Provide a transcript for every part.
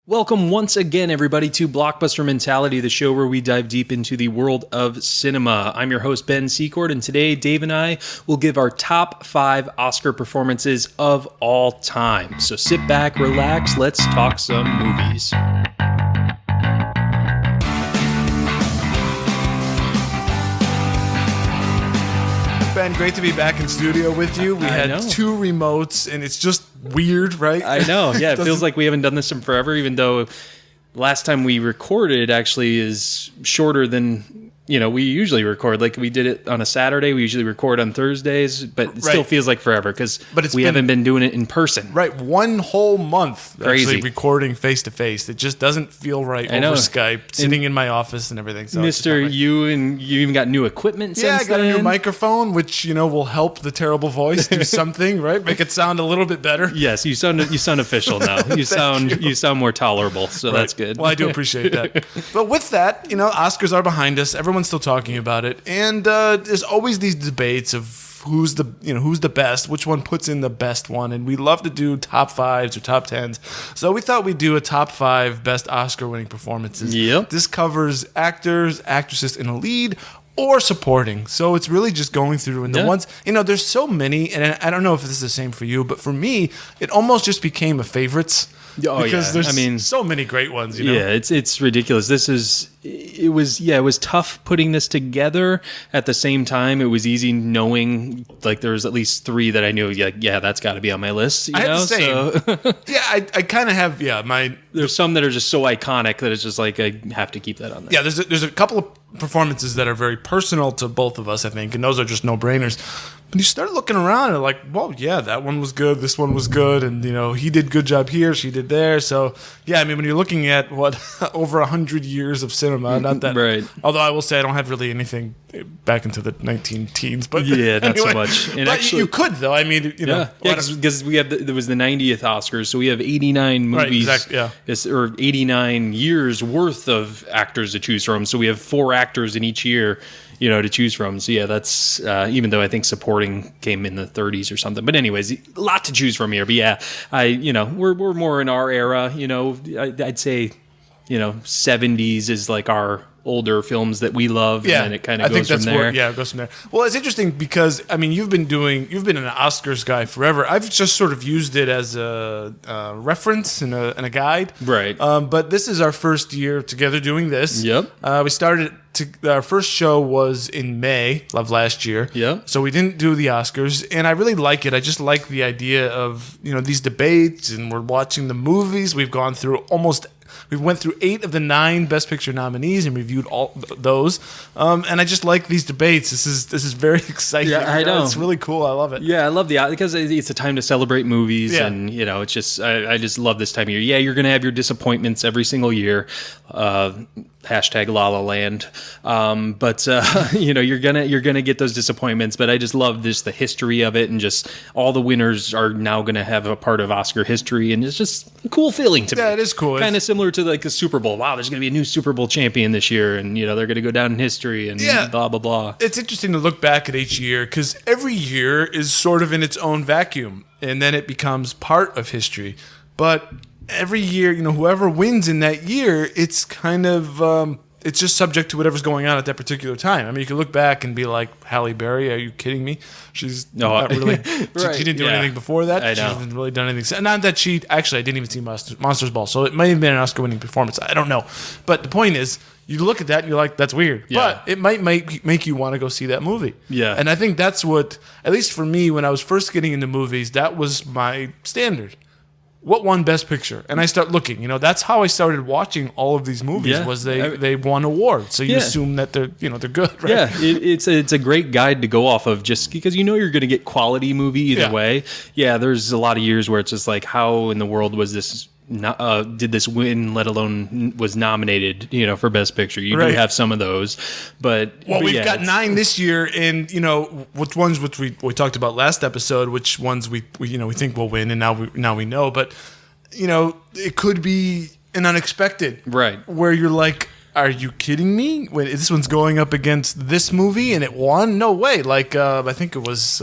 Welcome once again, everybody, to Blockbuster Mentality, the show where we dive deep into the world of cinema. I'm your host, Ben Secord, and today Dave and I will give our top 5 Oscar performances of all time. So sit back, relax, let's talk some movies. Ben, great to be back in studio with you. We had 2 remotes, and it's just weird, right? I know, yeah. It feels like we haven't done this in forever, even though last time we recorded actually is shorter than, we usually record. Like, we did it on a Saturday. We usually record on Thursdays, but it still feels like forever because we haven't been doing it in person. Right, 1 whole month Crazy. Actually recording face-to-face. It just doesn't feel right over Skype, sitting in my office and everything. So Mr. You even got new equipment since then? I got a new microphone, which, will help the terrible voice do something, right? Make it sound a little bit better. Yes, you sound official now. You sound more tolerable, so that's good. Well, I do appreciate that. But with that, Oscars are behind us. Everyone's still talking about it, and there's always these debates of who's the best, which one puts in the best one, and we love to do top 5s or top 10s. So we thought we'd do a top 5 best Oscar-winning performances. Yep. This covers actors, actresses in a lead, or supporting. So it's really just going through, and the ones, there's so many, and I don't know if this is the same for you, but for me, it almost just became a favorites. Because there's so many great ones. Yeah, it's ridiculous. It was tough putting this together. At the same time, it was easy knowing like there was at least 3 that I knew. Yeah, that's got to be on my list. I have the same. So. I kind of have. There's some that are just so iconic that it's just like I have to keep that on there. Yeah, there's a couple of performances that are very personal to both of us, I think, and those are just no-brainers. But you start looking around and like, well, yeah, that one was good, this one was good, and he did good job here, she did there. So yeah, when you're looking at what over 100 years of cinema, not that right. Although I will say I don't have really anything back into the 19 teens, but yeah, not so much. And but actually, you could though. Because there was the 90th Oscars, so we have 89 movies, right, exactly, or 89 years worth of actors to choose from. So we have 4 actors in each year, to choose from. So yeah, that's even though I think supporting came in the 30s or something. But anyways, a lot to choose from here. But yeah, we're more in our era. I'd say 70s is like our older films that we love, and then it kind of goes from there. It goes from there. Well, it's interesting because you've been an Oscars guy forever. I've just sort of used it as a reference and a guide, right? But this is our first year together doing this. Yep. We started. Our first show was in May of last year. Yep. So we didn't do the Oscars, and I really like it. I just like the idea of these debates, and we're watching the movies. We've gone through we went through 8 of the 9 Best Picture nominees and reviewed all those. And I just like these debates. This is very exciting. Yeah, I know. It's really cool. I love it. Yeah, I love because it's a time to celebrate movies, and it's just I just love this time of year. Yeah, you're gonna have your disappointments every single year. Hashtag La La Land. But you're gonna get those disappointments. But I just love the history of it, and just all the winners are now gonna have a part of Oscar history, and it's just a cool feeling to me. Yeah, it is cool. Kind of similar to like the Super Bowl. Wow, there's gonna be a new Super Bowl champion this year, and they're gonna go down in history, and blah blah blah. It's interesting to look back at each year because every year is sort of in its own vacuum, and then it becomes part of history. But every year, whoever wins in that year, it's kind of it's just subject to whatever's going on at that particular time. You can look back and be like, Halle Berry, are you kidding me? She's not really. Right, she didn't do anything before that. She hasn't really done anything. Not that actually, I didn't even see Monsters Ball, so it might have been an Oscar-winning performance. I don't know. But the point is, you look at that and you're like, that's weird. Yeah. But it might make you want to go see that movie. Yeah. And I think that's what, at least for me, when I was first getting into movies, that was my standard. What won Best Picture? And I start looking. That's how I started watching all of these movies. Yeah. Was they won awards, so you assume that they're good, right? Yeah, it's a great guide to go off of, just because you're going to get quality movie either way. Yeah, there's a lot of years where it's just like, how in the world was this? Did this win? Let alone was nominated, for Best Picture. You do have some of those, but we've got 9 this year, and which ones which we talked about last episode, which ones we think will win, and now we know, but it could be an unexpected, right? Where you're like, are you kidding me? Wait, this one's going up against this movie and it won? No way! Like I think it was.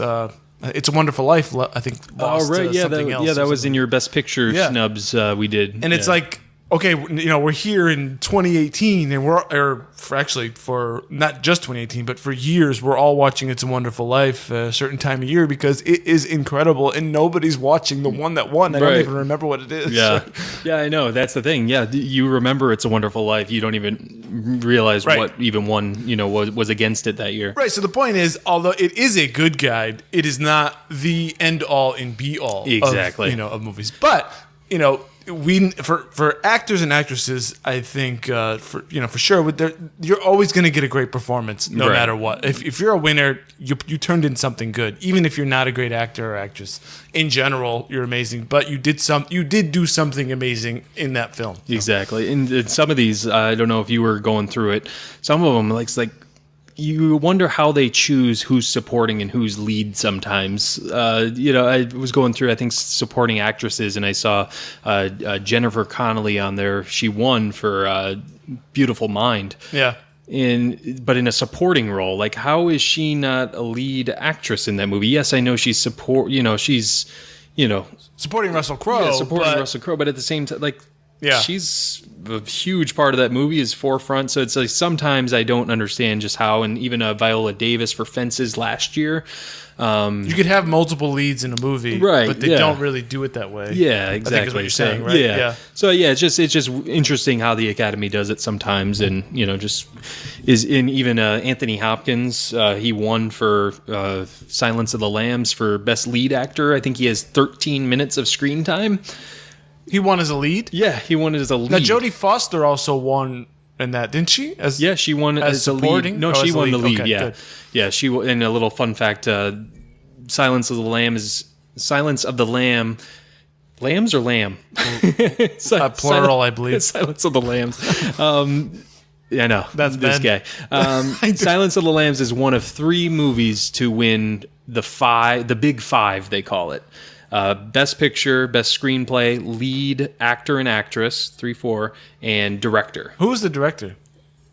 It's a Wonderful Life, I think, lost something else. Yeah, that was in your Best Picture snubs we did. And it's like, okay, you know, we're here in 2018, and for not just 2018, but for years, we're all watching It's a Wonderful Life a certain time of year because it is incredible, and nobody's watching the one that won. I don't even remember what it is. Yeah, yeah, I know. That's the thing. Yeah, you remember It's a Wonderful Life. You don't even realize what even won, you know, was against it that year. Right. So the point is, although it is a good guide, it is not the end all and be all. Exactly. Of movies, but you know. For actors and actresses, I think for sure, you're always going to get a great performance no matter what. If you're a winner, you turned in something good, even if you're not a great actor or actress. In general, you're amazing, but you did do something amazing in that film. Exactly, and some of these, I don't know if you were going through it. Some of them, like you wonder how they choose who's supporting and who's lead sometimes. You know, I was going through, I think, supporting actresses, and I saw Jennifer Connelly on there. She won for Beautiful Mind. Yeah. But in a supporting role. Like, how is she not a lead actress in that movie? Yes, I know she's supporting Russell Crowe. Yeah, Russell Crowe, but at the same time, she's a huge part of that movie is forefront. So it's like sometimes I don't understand just how, and even Viola Davis for Fences last year. You could have multiple leads in a movie, right? But they don't really do it that way. Yeah, exactly. I think is what you're saying, right? Yeah. So yeah, it's just interesting how the Academy does it sometimes, and you know, just is in even Anthony Hopkins. He won for Silence of the Lambs for Best Lead Actor. I think he has 13 minutes of screen time. He won as a lead? Yeah, he won as a lead. Now, Jodie Foster also won in that, didn't she? She won as a lead. No, she won the lead, okay, good. Yeah, she won. And a little fun fact, Silence of the Lamb is... Silence of the Lamb... Lambs or lamb? Plural, I believe. Silence of the Lambs. I know. That's this Ben. guy. Silence of the Lambs is one of 3 movies to win the Big Five, they call it. Best Picture, Best Screenplay, Lead Actor and Actress, 3-4, and Director. Who was the director?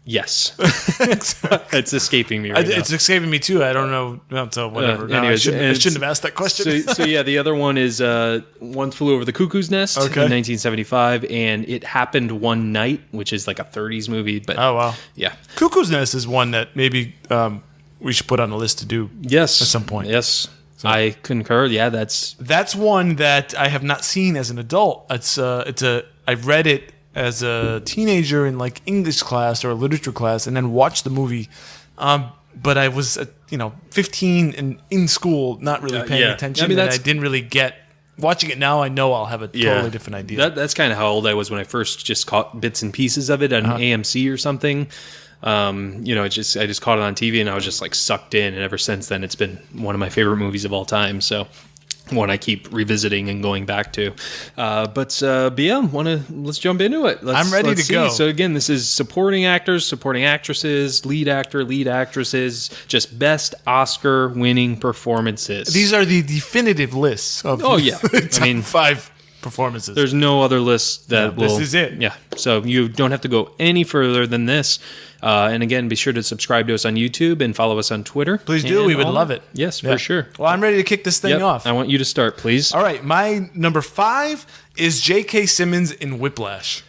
Yes. It's escaping me right now. It's escaping me too. I don't know. So whatever. Anyways, I shouldn't have asked that question. So yeah, the other one is One Flew Over the Cuckoo's Nest in 1975, and It Happened One Night, which is like a 30s movie. But oh, wow. Yeah. Cuckoo's Nest is one that maybe we should put on the list to do at some point. Yes. So, I concur. Yeah, that's one that I have not seen as an adult. I read it as a teenager in like English class or a literature class, and then watched the movie. But I was 15 and in school, not really paying attention. I mean, I didn't really get. Watching it now, I know I'll have a totally different idea. That's kind of how old I was when I first just caught bits and pieces of it on AMC or something. I just caught it on TV and I was just like sucked in, and ever since then it's been one of my favorite movies of all time. So one I keep revisiting and going back to. But let's jump into it. I'm ready to go. So again, this is supporting actors, supporting actresses, lead actor, lead actresses, just best Oscar winning performances. These are the definitive lists of top 5 performances. There's no other list that will. This is it. Yeah. So you don't have to go any further than this. And again, be sure to subscribe to us on YouTube and follow us on Twitter. Please do. We would love it. Yes, for sure. Well, I'm ready to kick this thing off. I want you to start, please. All right. My number 5 is J.K. Simmons in Whiplash.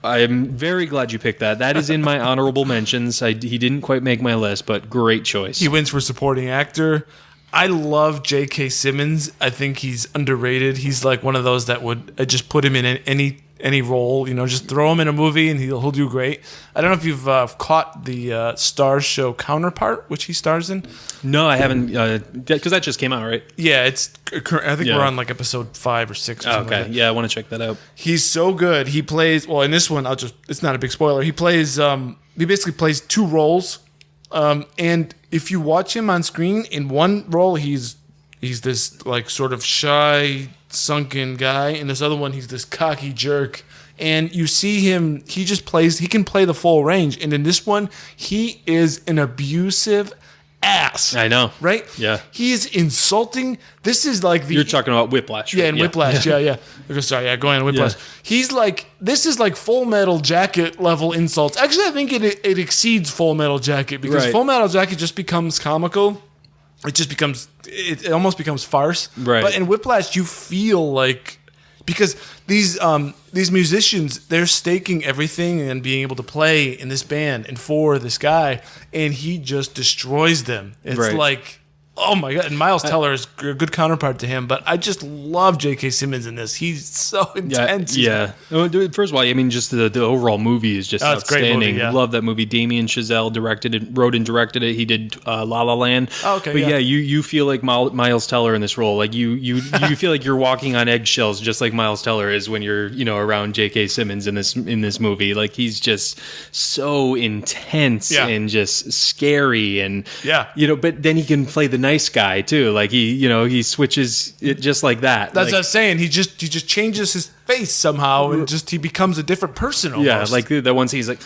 I'm very glad you picked that. That is in my honorable mentions. He didn't quite make my list, but great choice. He wins for supporting actor. I love J.K. Simmons. I think he's underrated. He's like one of those that would just put him in any role. Just throw him in a movie and he'll do great. I don't know if you've caught the Starz show Counterpart, which he stars in. No, I haven't, because that just came out, right? Yeah, I think we're on like episode 5 or 6. Or something okay, like that. Yeah, I want to check that out. He's so good. He plays in this one. It's not a big spoiler. He plays. He basically plays 2 roles. And if you watch him on screen, in one role he's this like sort of shy, sunken guy, and this other one he's this cocky jerk. And you see him, he can play the full range. And in this one, he is an abusive ass. I know. Right? Yeah. He is insulting. This is like You're talking about Whiplash. Right? Yeah, in Whiplash. Yeah. Okay, sorry, going on Whiplash. Yeah. He's like, this is like Full Metal Jacket level insults. Actually, I think it exceeds Full Metal Jacket because Full Metal Jacket just becomes comical. It almost becomes farce. Right. But in Whiplash, you feel like because these musicians, they're staking everything and being able to play in this band and for this guy, and he just destroys them. It's Right. like, oh my God. And Miles Teller is a good counterpart to him, but I just love J.K. Simmons in this. He's so intense. Yeah. Well, first of all, I mean, just the overall movie is just Oh, it's a great outstanding. movie, yeah. Love that movie. Damien Chazelle wrote and directed it. He did La La Land. Oh, okay, But yeah. you feel like Miles Teller in this role. Like you feel like you're walking on eggshells, just like Miles Teller is when you're around J.K. Simmons in this movie. Like he's just so intense and just scary and But then he can play the nice guy too. Like he switches it just like that. That's like, what I'm saying. He just changes his face somehow, and he becomes a different person almost. Yeah, like the ones he's like,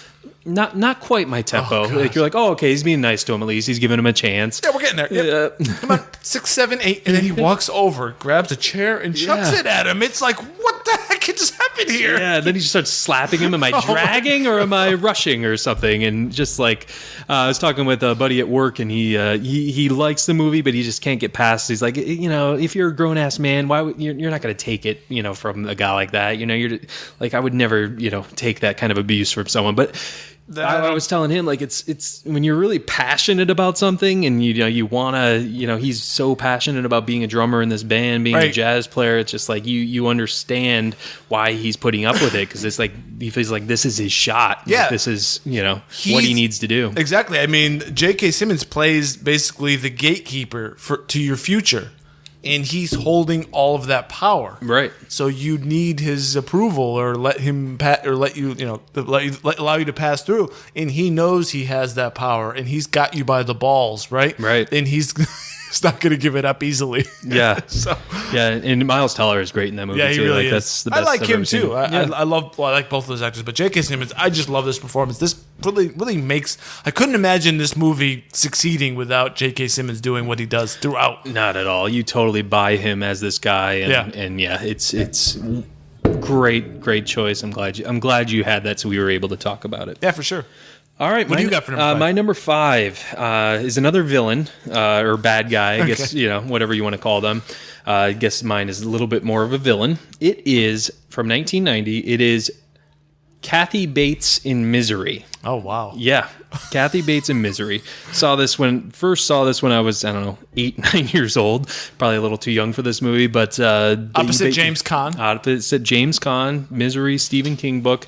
not quite my tempo. Like you're like, oh, okay, he's being nice to him at least. He's giving him a chance. Yeah, we're getting there. Yep. Yeah. Come on, 6, 7, 8, and then he walks over, grabs a chair, and chucks it at him. It's like, what the heck just happened here? Yeah, then he just starts slapping him. Am I dragging or am I rushing or something? And just like, I was talking with a buddy at work, and he likes the movie, but he just can't get past. He's like, if you're a grown ass man, why you're not going to take it, from a guy like that. You're like, I would never, take that kind of abuse from someone, but. I was telling him, like, it's when you're really passionate about something and you want to, he's so passionate about being a drummer in this band, being a jazz player. It's just like you understand why he's putting up with it, because it's like he feels like this is his shot. Yeah. Like, this is, what he needs to do. Exactly. I mean, J.K. Simmons plays basically the gatekeeper to your future. And he's holding all of that power, Right. So you need his approval, or let him let you, allow you to pass through. And he knows he has that power, and he's got you by the balls, right? Right. And he's not going to give it up easily. Yeah. So Yeah, and Miles Teller is great in that movie. yeah, he too. really like, is. That's the best I like I've him ever seen. too. Yeah. I like both of those actors, but J.K. Simmons, I just love this performance. This really makes. I couldn't imagine this movie succeeding without J.K. Simmons doing what he does throughout. Not at all. You totally buy him as this guy, and it's great choice. I'm glad you had that, so we were able to talk about it. Yeah, for sure. All right, What do you got for number 5? My number 5 is another villain or bad guy. I guess whatever you want to call them. I guess mine is a little bit more of a villain. It is from 1990. It is Kathy Bates in Misery. Oh wow. Yeah, Kathy Bates in Misery. Saw this when I was, I don't know, 8, 9 years old. Probably a little too young for this movie, but Opposite James Caan. Opposite James Caan, Misery, Stephen King book.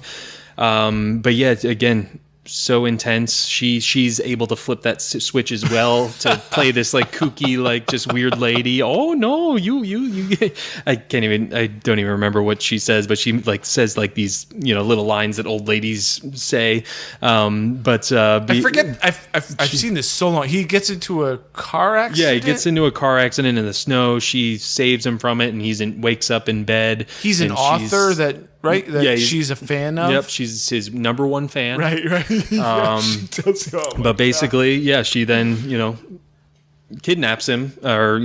But yeah, again, so intense. She's able to flip that switch as well to play this like kooky, like just weird lady. Oh no, you I don't even remember what she says, but she like says like these little lines that old ladies say. I forget. I've seen this so long. He gets into a car accident. Yeah, he gets into a car accident in the snow. She saves him from it, and wakes up in bed. He's an author that she's a fan of. Yep, she's his number one fan. Right. Yeah, she does. Oh my but basically, she then kidnaps him, or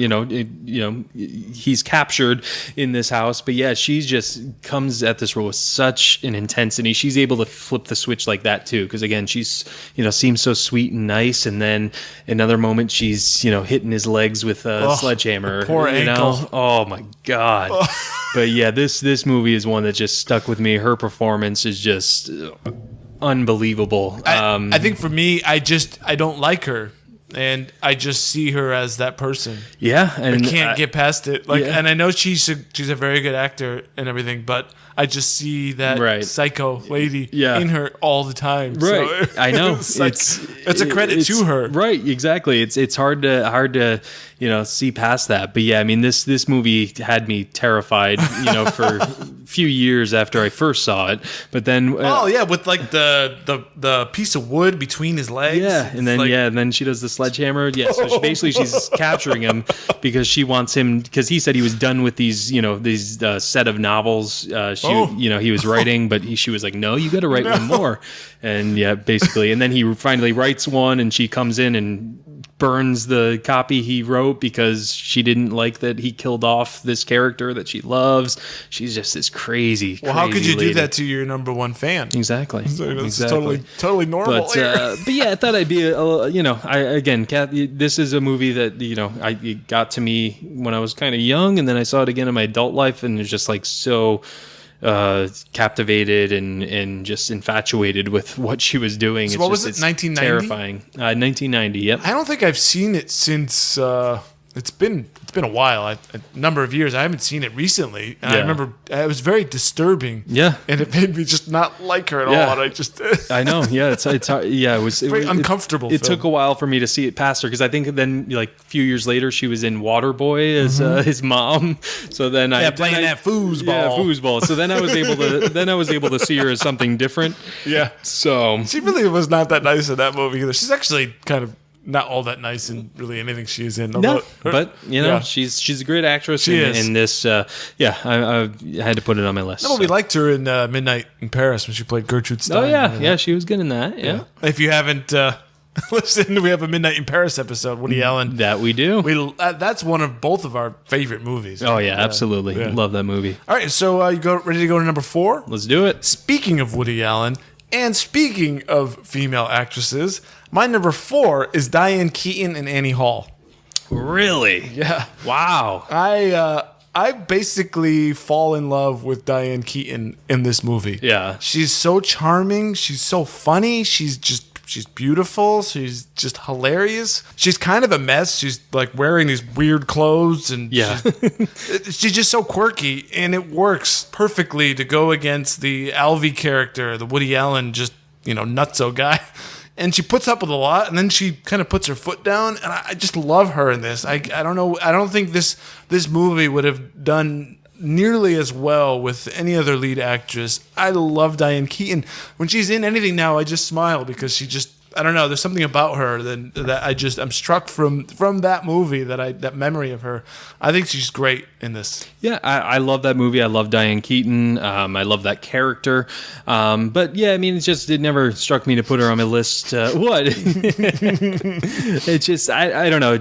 he's captured in this house. But yeah, she just comes at this role with such an intensity. She's able to flip the switch like that too, because again, she's seems so sweet and nice, and then another moment she's hitting his legs with a sledgehammer. Poor ankle. Oh my god. But yeah, this movie is one that just stuck with me. Her performance is just unbelievable. I think for me, I don't like her. And I just see her as that person. Yeah, and I can't get past it. Like, yeah. and I know she's a very good actor and everything, but I just see that psycho lady in her all the time. Right, so, I know. It's a credit to her. Right, exactly. It's hard to see past that. But yeah, I mean this movie had me terrified. For a few years after I first saw it. But then with like the piece of wood between his legs. Yeah, and then she does the sledgehammer. Yeah, so she's capturing him because she wants him, because he said he was done with these set of novels. he was writing, but she was like, no, you got to write one more. And yeah, basically. And then he finally writes one, and she comes in and burns the copy he wrote because she didn't like that he killed off this character that she loves. She's just this crazy. Well, how could you lady. do that to your number one fan? Exactly. So that's exactly. totally normal. But yeah, I thought I'd be this is a movie that it got to me when I was kind of young, and then I saw it again in my adult life, and it's just like so captivated and just infatuated with what she was doing. So what was it? 1990? Terrifying. 1990. Yep. I don't think I've seen it since. It's been a while, a number of years. I haven't seen it recently, and I remember it was very disturbing. Yeah, and it made me just not like her at all. And I just, I know. Yeah, it was very uncomfortable. It took a while for me to see it past her because I think then like a few years later she was in Waterboy as his mom. So then playing that foosball. Yeah, foosball. So then I was able to see her as something different. Yeah. So she really was not that nice in that movie either. She's actually kind of not all that nice in really anything she's in. No, but she's a great actress. She is. In this, I had to put it on my list. No, we liked her in Midnight in Paris when she played Gertrude Stein. Oh yeah, she was good in that. Yeah. If you haven't listened, we have a Midnight in Paris episode. Woody Allen. That we do. That's one of both of our favorite movies. Oh yeah, absolutely. Love that movie. All right, so ready to go to number 4? Let's do it. Speaking of Woody Allen, and speaking of female actresses, my number 4 is Diane Keaton and Annie Hall. Really? Yeah. Wow. I basically fall in love with Diane Keaton in this movie. Yeah. She's so charming. She's so funny. She's beautiful. She's just hilarious. She's kind of a mess. She's like wearing these weird clothes, and she's just so quirky, and it works perfectly to go against the Alvy character, the Woody Allen just nutso guy. And she puts up with a lot, and then she kind of puts her foot down, and I just love her in this. I don't know. I don't think this movie would have done nearly as well with any other lead actress. I love Diane Keaton. When she's in anything now, I just smile because she just, I don't know, there's something about her that I'm struck from that movie, that memory of her. I think she's great in this. Yeah, I love that movie. I love Diane Keaton. I love that character. But yeah, I mean, it never struck me to put her on my list. What? It's just, I don't know. It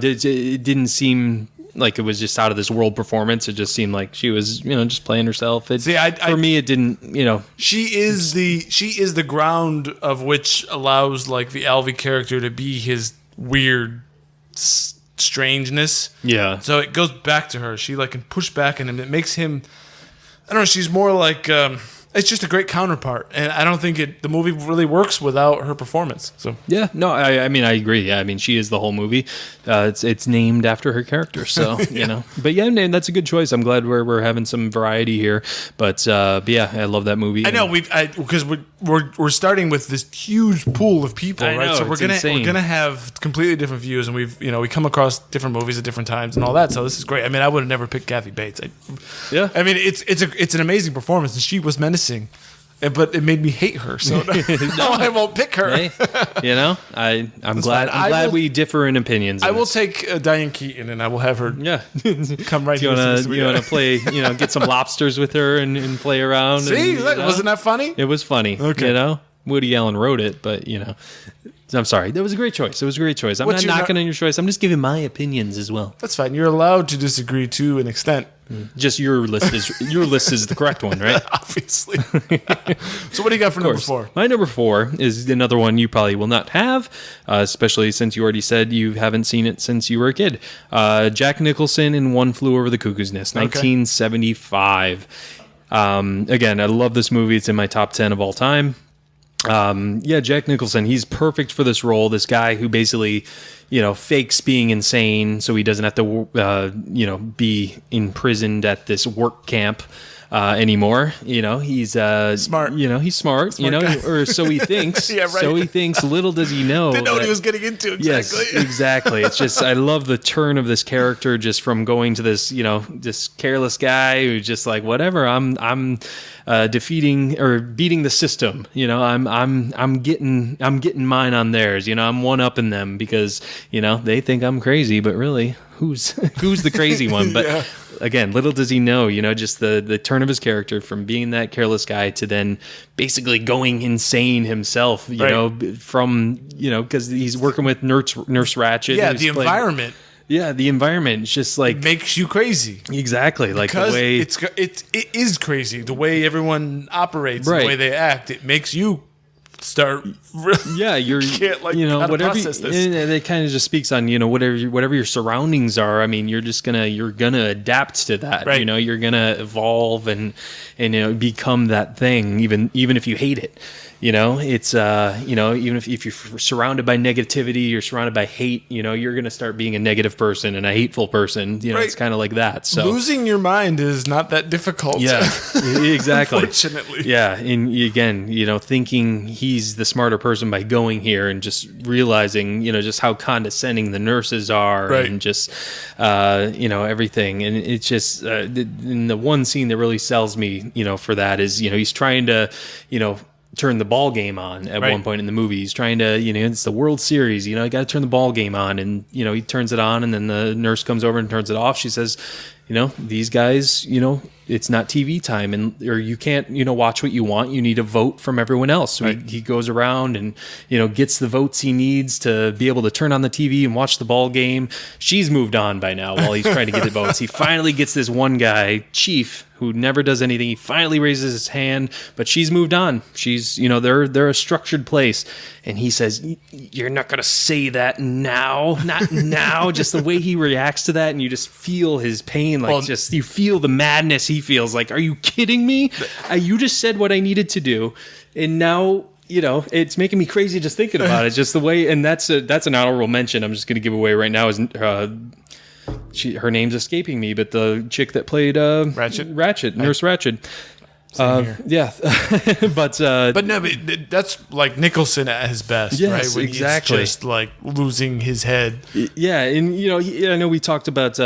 didn't seem like it was just out of this world performance. It just seemed like she was, just playing herself. For me, it didn't, She is the ground of which allows like the Alvy character to be his weird strangeness. Yeah. So it goes back to her. She like can push back on him. It makes him, I don't know. She's more like. It's just a great counterpart, and I don't think the movie really works without her performance. So yeah, no, I mean I agree. Yeah, I mean she is the whole movie. It's named after her character, so But yeah, that's a good choice. I'm glad we're having some variety here. But yeah, I love that movie. I know because we're starting with this huge pool of people, right? So we're gonna have completely different views, and we come across different movies at different times and all that. So this is great. I mean, I would have never picked Kathy Bates. I mean, it's an amazing performance, and she was menacing. But it made me hate her, so no, I won't pick her. Hey, I'm glad. I'm glad we differ in opinions. I will take Diane Keaton, and I will have her. Yeah, come right. You want to play? Get some lobsters with her and play around. See, wasn't that funny? It was funny. Okay. Woody Allen wrote it, but I'm sorry. That was a great choice. It was a great choice. I'm not knocking on your choice. I'm just giving my opinions as well. That's fine. You're allowed to disagree to an extent. Just your list is the correct one, right? Obviously. So what do you got for number 4? My number 4 is another one you probably will not have, especially since you already said you haven't seen it since you were a kid. Jack Nicholson in One Flew Over the Cuckoo's Nest, 1975. Again, I love this movie. It's in my top 10 of all time. Jack Nicholson, he's perfect for this role. This guy who basically, fakes being insane so he doesn't have to, be imprisoned at this work camp anymore. He's smart. He's smart. Guy. Or so he thinks. Yeah, right. So he thinks. Little does he know. Didn't know what he was getting into. Exactly. Yes, exactly. It's just I love the turn of this character, just from going to this, this careless guy who's just like, whatever. I'm defeating or beating the system. I'm getting mine on theirs. I'm one upping them because they think I'm crazy, but really, who's the crazy one? But again, little does he know, just the turn of his character from being that careless guy to then basically going insane himself, from, because he's working with Nurse Ratched. Yeah, the environment. Yeah, the environment is just like makes you crazy. Exactly, like because the way it is crazy. The way everyone operates, right. The way they act, it makes you start. Yeah, you're can't whatever. process this. And it kind of just speaks on whatever your surroundings are. I mean, you're gonna adapt to that. Right. You're gonna evolve and become that thing, even if you hate it. It's even if you're surrounded by negativity, you're surrounded by hate, you're going to start being a negative person and a hateful person. Right. It's kind of like that. So losing your mind is not that difficult. Yeah, exactly. Unfortunately. Yeah. And again, thinking he's the smarter person by going here and just realizing, just how condescending the nurses are right. and just, everything. And it's just, in the one scene that really sells me, for that is, he's trying to, turn the ball game on at right. one point in the movie. He's trying to, it's the World Series, you got to turn the ball game on, and he turns it on, and then the nurse comes over and turns it off. She says, these guys, it's not TV time, or you can't, watch what you want. You need a vote from everyone else. So right. he goes around and, gets the votes he needs to be able to turn on the TV and watch the ball game. She's moved on by now while he's trying to get the votes. He finally gets this one guy, Chief, who never does anything. He finally raises his hand, but she's moved on. She's, they're a structured place. And he says, "You're not going to say that now, not now." Just the way he reacts to that, and you just feel his pain. You feel the madness he feels. Like, are you kidding me? You just said what I needed to do, and now, it's making me crazy just thinking about it. Just the way, and that's an honorable mention. I'm just going to give away right now is her name's escaping me, but the chick that played Ratched, Nurse Ratched. Yeah, but no, but that's like Nicholson at his best, yes, right? When exactly. He's just like losing his head. Yeah, and I know we talked about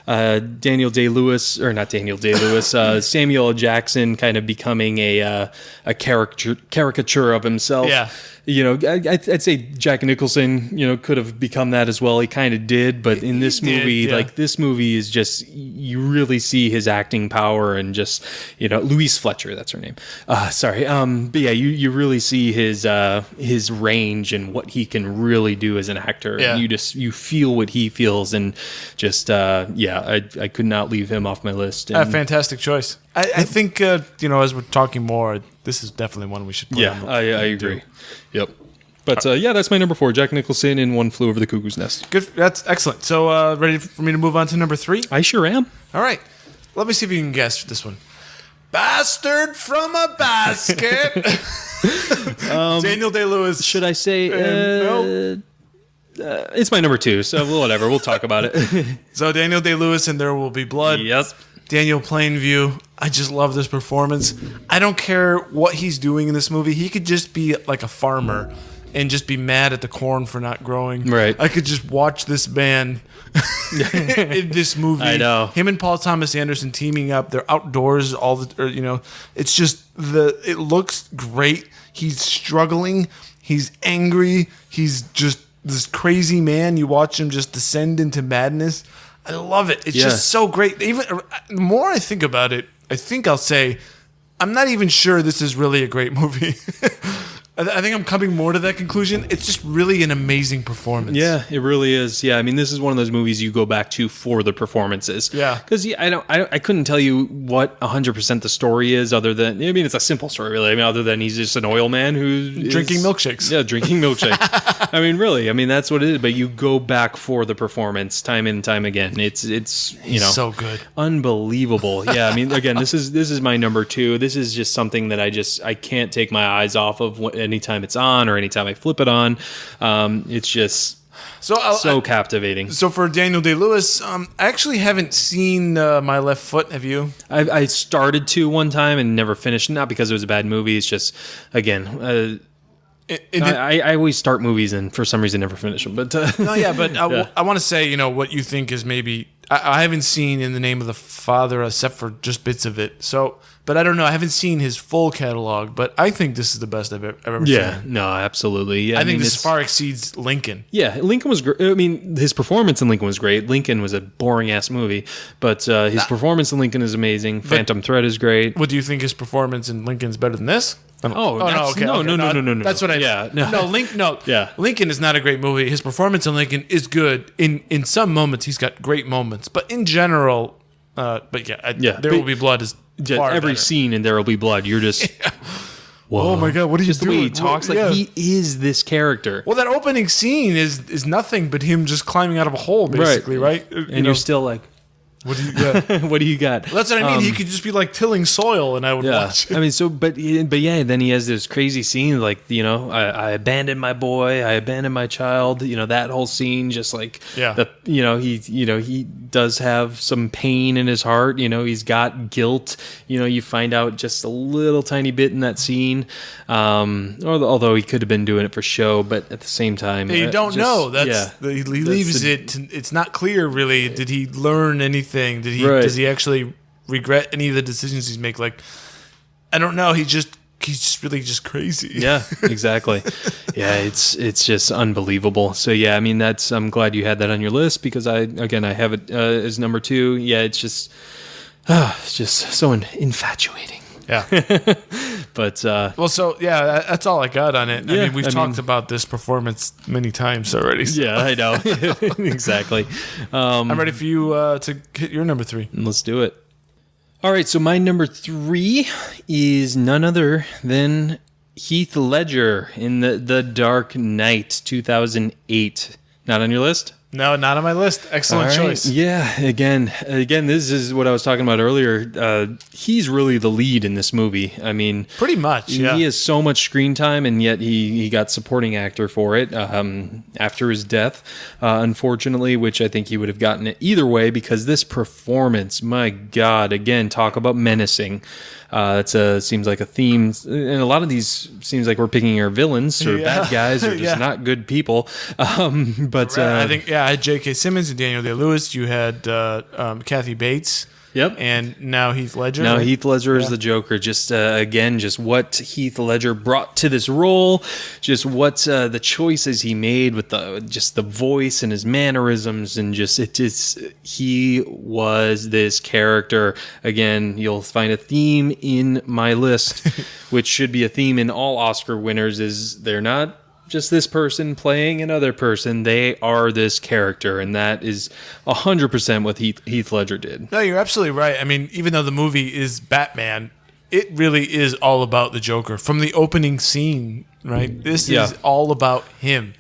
Daniel Day-Lewis, or not Daniel Day-Lewis, Samuel L. Jackson kind of becoming a caricature of himself. Yeah. I'd say Jack Nicholson, could have become that as well. He kind of did, but in this movie, this movie is just, you really see his acting power, and just, Louise Fletcher, that's her name. Sorry. But yeah, you really see his range and what he can really do as an actor. Yeah. And you feel what he feels, and just, I could not leave him off my list. And, fantastic choice. I think, as we're talking more, this is definitely one we should put on. I agree. Yep. But that's my number 4, Jack Nicholson in One Flew Over the Cuckoo's Nest. Good. That's excellent. So ready for me to move on to number 3? I sure am. All right. Let me see if you can guess this one. Bastard from a basket. Daniel Day-Lewis. Should I say? No. It's my number 2, so whatever. We'll talk about it. So Daniel Day-Lewis and There Will Be Blood. Yes. Daniel Plainview. I just love this performance. I don't care what he's doing in this movie. He could just be like a farmer and just be mad at the corn for not growing. Right. I could just watch this man in this movie. I know. Him and Paul Thomas Anderson teaming up. They're outdoors it's just it looks great. He's struggling. He's angry. He's just this crazy man. You watch him just descend into madness. I love it. It's just so great. Even the more I think about it, I think I'll say I'm not even sure this is really a great movie. I think I'm coming more to that conclusion. It's just really an amazing performance. Yeah, it really is. Yeah, I mean, this is one of those movies you go back to for the performances. Yeah, because I couldn't tell you what 100% the story is, other than, I mean, it's a simple story, really. I mean, other than he's just an oil man who's drinking milkshakes. Yeah, drinking milkshakes. I mean, really. I mean, that's what it is. But you go back for the performance time and time again. It's so good, unbelievable. Yeah, I mean, again, this is my number 2. This is just something that I can't take my eyes off of anytime it's on or anytime I flip it on. It's just so captivating. So for Daniel Day-Lewis, I actually haven't seen My Left Foot. Have you? I started to one time and never finished. Not because it was a bad movie. It's just, again, I always start movies and for some reason never finish them. But I want to say, what you think is maybe I haven't seen In the Name of the Father except for just bits of it. So, but I don't know. I haven't seen his full catalog, but I think this is the best I've ever Yeah, seen. no, absolutely. Yeah, I think this it's- far exceeds Lincoln. Yeah, Lincoln was great. I mean, his performance in Lincoln was great. Lincoln was a boring ass movie, but his performance in Lincoln is amazing. Phantom Thread is great. What do you think his performance in Lincoln's better than this? Oh, no, that's- okay, no, okay. no. That's what I. Yeah, no. No. Yeah. Lincoln is not a great movie. His performance in Lincoln is good. In some moments, he's got great moments, but in general, but yeah, There Will Be Blood is far Every better. scene in There Will Be Blood, you're just. Whoa. Oh my God, what are you Just the way doing? he talks, Well, like yeah. he is this character. Well, that opening scene is nothing but him just climbing out of a hole, basically, right? And you're still like, what do you? Yeah. what do you got? That's what I mean. He could just be like tilling soil, and I would watch. I mean, but yeah, then he has this crazy scene, like, I abandoned my boy, I abandoned my child, that whole scene, just like, Yeah. he does have some pain in his heart, he's got guilt, you find out just a little tiny bit in that scene, although he could have been doing it for show, but at the same time, You don't know. He leaves the- it. It's not clear, really. Did he learn anything? Did he? Right. Does he actually regret any of the decisions he's make? Like, I don't know. He's just really just crazy. Yeah, exactly. Yeah, it's just unbelievable. So yeah, I mean I'm glad you had that on your list because I have it as number 2. Yeah, it's just so infatuating. Yeah. But Well, so yeah, that's all I got on it. I Yeah, mean, we've talked about this performance many times already. So yeah, I know. Exactly. I'm ready for you to hit your number 3. Let's do it. All right, so my number 3 is none other than Heath Ledger in the Dark Knight 2008. Not on your list? No, not on my list. Excellent All right. choice. Yeah, again, this is what I was talking about earlier. He's really the lead in this movie. I mean, Pretty much. Yeah. he has so much screen time, and yet he got supporting actor for it after his death, unfortunately, which I think he would have gotten it either way because this performance, my God, again, talk about menacing. Seems like a theme, and a lot of these seems like we're picking our villains or bad guys or just Yeah. not good people. But I think I had J.K. Simmons and Daniel Day-Lewis. You had Kathy Bates. Yep. And now Heath Ledger. Now Heath Ledger is the Joker. Just just what Heath Ledger brought to this role, just what the choices he made with the voice and his mannerisms, and he was this character. Again, you'll find a theme in my list, which should be a theme in all Oscar winners. Is they're not just this person playing another person. They are this character, and that is 100% what Heath Ledger did. No, you're absolutely right. I mean, even though the movie is Batman, it really is all about the Joker. From the opening scene, right? This is all about him.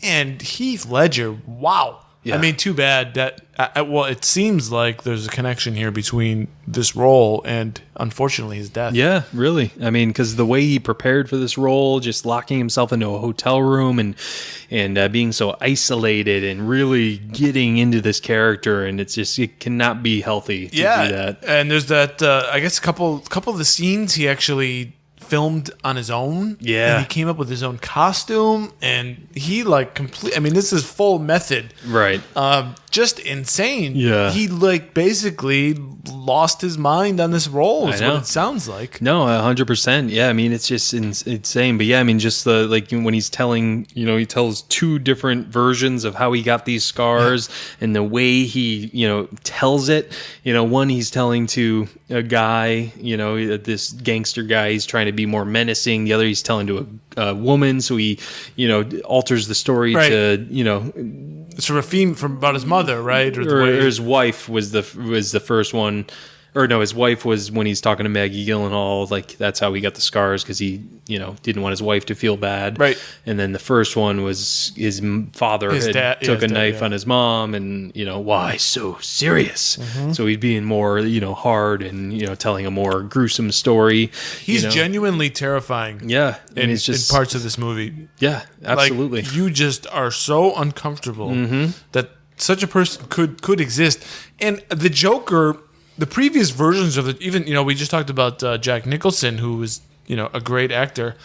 And Heath Ledger, wow. Yeah. I mean, too bad that, it seems like there's a connection here between this role and, unfortunately, his death. Yeah, really. I mean, because the way he prepared for this role, just locking himself into a hotel room and being so isolated and really getting into this character, and it cannot be healthy to do that. And there's that, I guess a couple of the scenes he actually filmed on his own. Yeah. And he came up with his own costume, and he I mean, this is full method. Right. Just insane. Yeah. He basically lost his mind on this role is I know. what it sounds like. No, 100%. Yeah, I mean, it's just insane. But yeah, I mean, just when he's telling, he tells 2 different versions of how he got these scars and the way he, tells it. One he's telling to a guy, this gangster guy, he's trying to be more menacing. The other he's telling to a woman, so he, alters the story to, Sort of theme from about his mother, right? or his wife was the first one. Or no, his wife was when he's talking to Maggie Gyllenhaal. Like that's how he got the scars because he, didn't want his wife to feel bad. Right. And then the first one was his father took a knife on his mom, and why so serious? Mm-hmm. So he's being more He's hard and telling a more gruesome story. genuinely terrifying. Yeah, in and it's just parts of this movie. Yeah, absolutely. Like, you just are so uncomfortable that such a person could exist. And the Joker, the previous versions of it, even we just talked about Jack Nicholson, who was a great actor.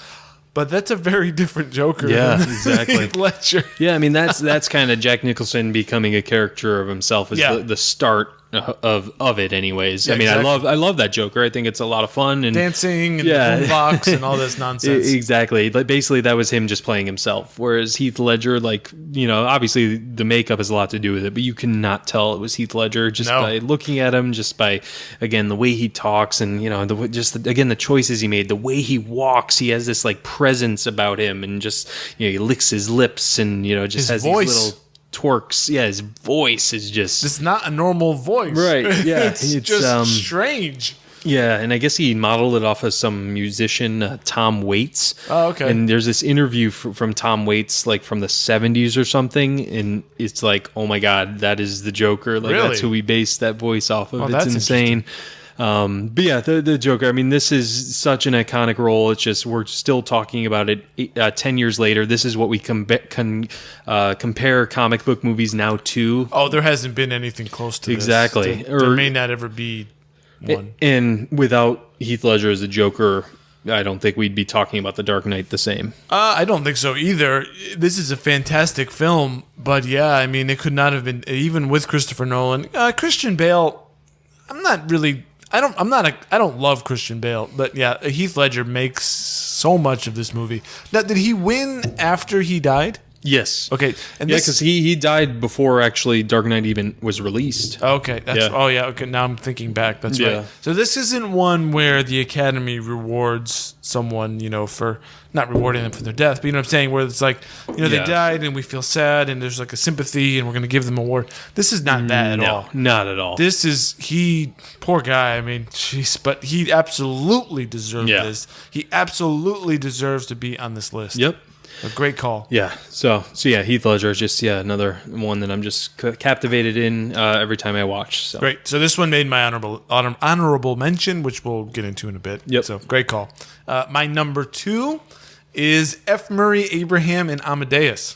But that's a very different Joker. Yeah, than exactly. Heath Ledger. Yeah, I mean that's kind of Jack Nicholson becoming a character of himself is the start of it, anyways. Yeah, I mean, exactly. I love that Joker. I think it's a lot of fun and Dancing and the boombox and all this nonsense. Exactly. Like basically, that was him just playing himself. Whereas Heath Ledger, like obviously the makeup has a lot to do with it, but you cannot tell it was Heath Ledger just by looking at him, just by again the way he talks and the choices he made, the way he walks. He has this like presence about him, and just he licks his lips and just his has voice. these little twerks. Yeah, his voice is just It's not a normal voice. right. Yeah, it's just strange. Yeah, and I guess he modeled it off of some musician, Tom Waits. Oh, okay. And there's this interview from Tom Waits, like from the 70s or something, and it's like, oh my God, that is the Joker. Like Really? that's who we based that voice off of. Oh, It's that's insane. But yeah, the Joker. I mean, this is such an iconic role. It's just we're still talking about it 10 years later. This is what we compare comic book movies now to. Oh, there hasn't been anything close to Exactly. this. There may not ever be one. And without Heath Ledger as the Joker, I don't think we'd be talking about The Dark Knight the same. I don't think so either. This is a fantastic film, but yeah, I mean, it could not have been, even with Christopher Nolan. Christian Bale, I don't love Christian Bale, but yeah, Heath Ledger makes so much of this movie. Now, did he win after he died? Yes. Okay. And Yeah, because he died before actually Dark Knight even was released. Okay. Yeah. Oh, yeah. Okay. Now I'm thinking back. That's Yeah. right. So this isn't one where the Academy rewards someone, for not rewarding them for their death, but you know what I'm saying? Where it's like, they Yeah. died and we feel sad and there's like a sympathy and we're going to give them an award. This is not that at all. Not at all. This is, poor guy. I mean, jeez, but he absolutely deserves Yeah. this. He absolutely deserves to be on this list. Yep. A great call. Yeah. So yeah, Heath Ledger is just another one that I'm just captivated in every time I watch. So. Great. So this one made my honorable mention, which we'll get into in a bit. Yep. So great call. My number 2 is F. Murray Abraham and Amadeus.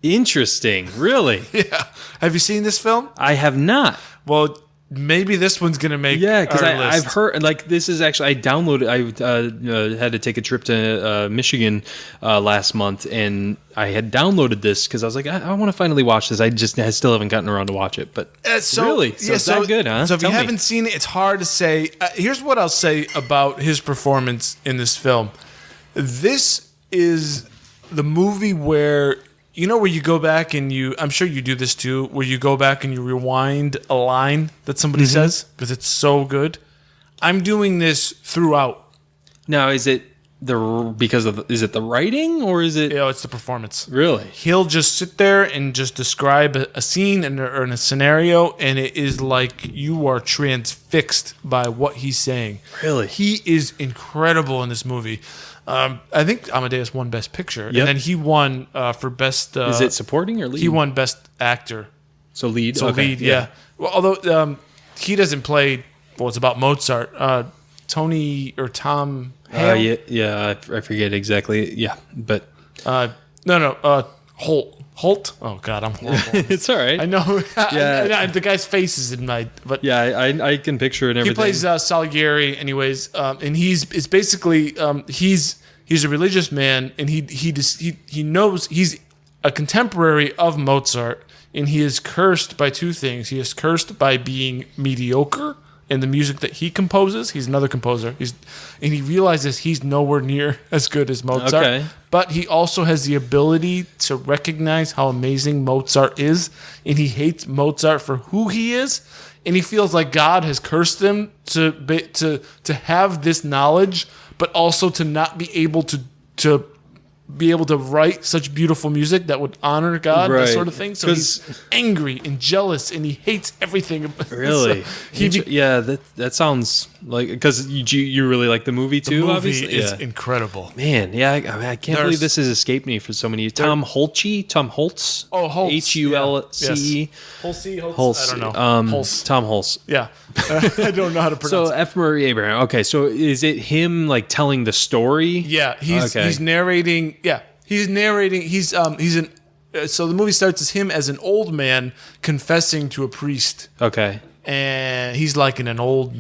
Interesting. Really? Yeah. Have you seen this film? I have not. Well, maybe this one's gonna make because our list. I've heard this is actually I downloaded. I had to take a trip to Michigan last month, and I had downloaded this because I was like, I want to finally watch this. I still haven't gotten around to watch it, but really, it's that good, huh? So if Tell you me. haven't seen it, it's hard to say. Here's what I'll say about his performance in this film. This is the movie where. Where you go back and I'm sure you do this too, where you go back and you rewind a line that somebody says because it's so good. I'm doing this throughout. Now, is it is it the writing or is it? It's the performance. Really? He'll just sit there and just describe a scene or in a scenario, and it is like you are transfixed by what he's saying. Really? He is incredible in this movie. I think Amadeus won Best Picture, Yep. and then he won for Best. Is it supporting or lead? He won Best Actor. So lead. So Okay, lead, yeah. Well, although he doesn't play. Well, it's about Mozart. Tony or Tom. Hale? Yeah. I forget exactly. Yeah, but No. Holt. Oh God, I'm horrible. it's all right. I know. Yeah. I the guy's face is in my. But Yeah, I can picture it and he everything. plays Salieri, anyways, and it's basically he's a religious man, and he knows he's a contemporary of Mozart, and he is cursed by two things. He is cursed by being mediocre in the music that he composes. He's another composer. And he realizes he's nowhere near as good as Mozart. Okay. But he also has the ability to recognize how amazing Mozart is, and he hates Mozart for who he is, and he feels like God has cursed him to have this knowledge, but also to not be able to be able to write such beautiful music that would honor God, that Right. sort of thing. So he's angry and jealous, and he hates everything. Really? So that sounds like because you really like the movie too. the movie obviously, is yeah. incredible. Man, yeah, I can't believe this has escaped me for so many. Tom Holtz. Oh, Holtz. Hulce. Holtz. I don't know. Holtz. Tom Holtz. Yeah. I don't know how to pronounce So it. F. Murray Abraham. Okay, so is it him like telling the story? Yeah, he's Okay. narrating. Yeah, he's narrating. He's an. So the movie starts as him as an old man confessing to a priest, Okay. and he's like in an old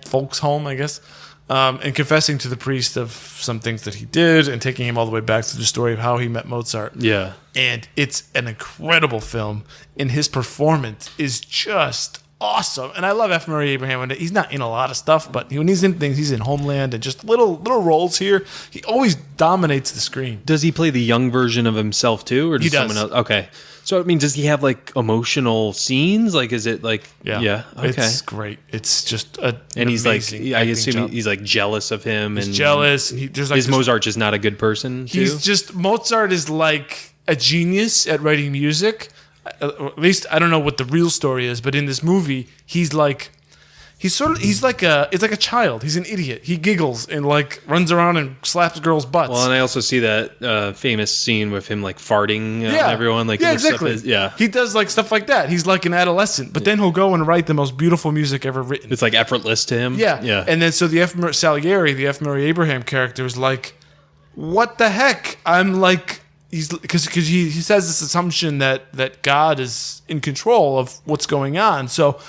folks home, I guess. and confessing to the priest of some things that he did and taking him all the way back to the story of how he met Mozart. Yeah. And it's an incredible film, and his performance is just awesome. And I love F. Murray Abraham, and he's not in a lot of stuff, but when he's in things, he's in Homeland and just little roles here. He always dominates the screen. Does he play the young version of himself too, or does someone else? Okay. So, I mean, does he have like emotional scenes? Like, is it like, yeah, okay. It's great. It's just and he's like, I assume job. He's like jealous of him. He's and jealous. And there's like is Mozart just not a good person too? He's just, Mozart is like a genius at writing music. At least I don't know what the real story is, but in this movie, he's like a child. He's an idiot. He giggles and like runs around and slaps girls' butts. Well, and I also see that famous scene with him like farting on everyone. Like, exactly. He does like stuff like that. He's like an adolescent, but then he'll go and write the most beautiful music ever written. It's like effortless to him. Yeah. And then so the Salieri, the F. Murray Abraham character, is like, what the heck? I'm like. Because he says this assumption that God is in control of what's going on. So,